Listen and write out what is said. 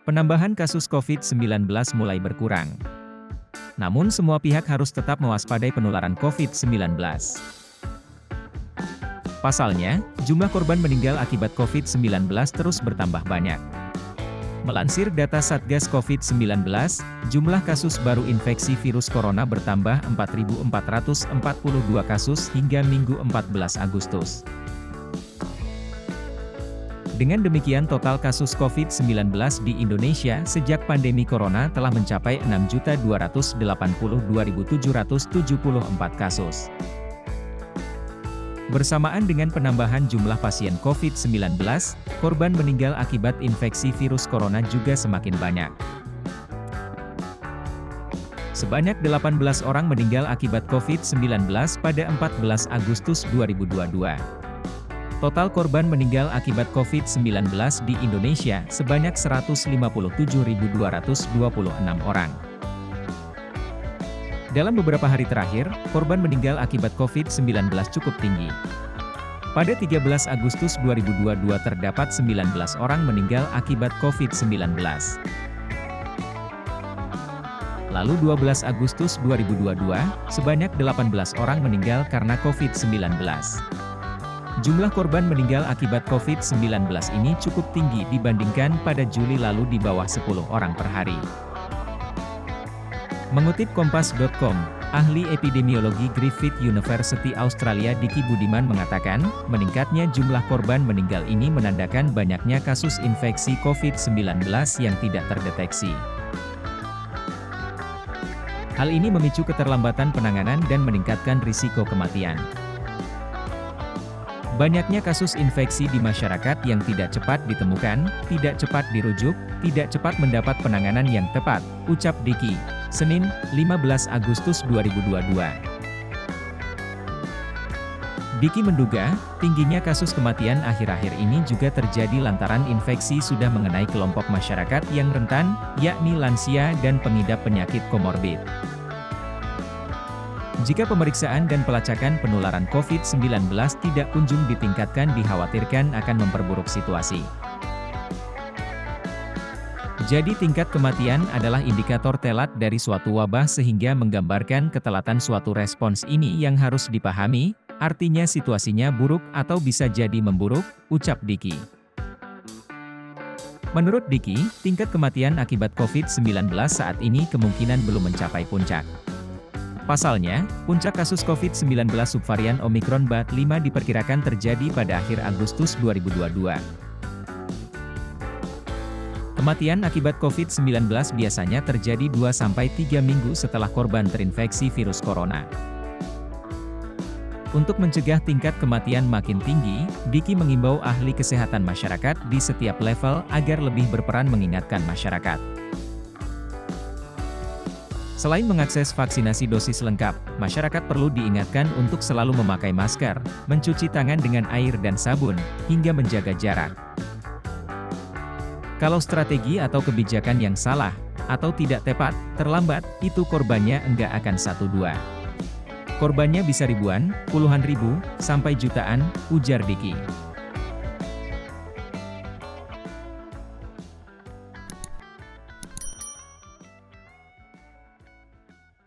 Penambahan kasus COVID-19 mulai berkurang. Namun semua pihak harus tetap mewaspadai penularan COVID-19. Pasalnya, jumlah korban meninggal akibat COVID-19 terus bertambah banyak. Melansir data Satgas COVID-19, jumlah kasus baru infeksi virus corona bertambah 4.442 kasus hingga Minggu 14 Agustus. Dengan demikian total kasus COVID-19 di Indonesia sejak pandemi corona telah mencapai 6.282.774 kasus. Bersamaan dengan penambahan jumlah pasien COVID-19, korban meninggal akibat infeksi virus corona juga semakin banyak. Sebanyak 18 orang meninggal akibat COVID-19 pada 14 Agustus 2022. Total korban meninggal akibat COVID-19 di Indonesia sebanyak 157.226 orang. Dalam beberapa hari terakhir, korban meninggal akibat COVID-19 cukup tinggi. Pada 13 Agustus 2022 terdapat 19 orang meninggal akibat COVID-19. Lalu 12 Agustus 2022, sebanyak 18 orang meninggal karena COVID-19. Jumlah korban meninggal akibat COVID-19 ini cukup tinggi dibandingkan pada Juli lalu di bawah 10 orang per hari. Mengutip Kompas.com, ahli epidemiologi Griffith University Australia Diki Budiman mengatakan, meningkatnya jumlah korban meninggal ini menandakan banyaknya kasus infeksi COVID-19 yang tidak terdeteksi. Hal ini memicu keterlambatan penanganan dan meningkatkan risiko kematian. Banyaknya kasus infeksi di masyarakat yang tidak cepat ditemukan, tidak cepat dirujuk, tidak cepat mendapat penanganan yang tepat, ucap Diki, Senin, 15 Agustus 2022. Diki menduga, tingginya kasus kematian akhir-akhir ini juga terjadi lantaran infeksi sudah mengenai kelompok masyarakat yang rentan, yakni lansia dan pengidap penyakit komorbid. Jika pemeriksaan dan pelacakan penularan COVID-19 tidak kunjung ditingkatkan dikhawatirkan akan memperburuk situasi. Jadi tingkat kematian adalah indikator telat dari suatu wabah sehingga menggambarkan ketelatan suatu respons ini yang harus dipahami, artinya situasinya buruk atau bisa jadi memburuk, ucap Diki. Menurut Diki, tingkat kematian akibat COVID-19 saat ini kemungkinan belum mencapai puncak. Pasalnya, puncak kasus COVID-19 subvarian Omicron BA.5 diperkirakan terjadi pada akhir Agustus 2022. Kematian akibat COVID-19 biasanya terjadi 2-3 minggu setelah korban terinfeksi virus corona. Untuk mencegah tingkat kematian makin tinggi, Diki mengimbau ahli kesehatan masyarakat di setiap level agar lebih berperan mengingatkan masyarakat. Selain mengakses vaksinasi dosis lengkap, masyarakat perlu diingatkan untuk selalu memakai masker, mencuci tangan dengan air dan sabun, hingga menjaga jarak. Kalau strategi atau kebijakan yang salah, atau tidak tepat, terlambat, itu korbannya enggak akan 1-2. Korbannya bisa ribuan, puluhan ribu, sampai jutaan, ujar Diki.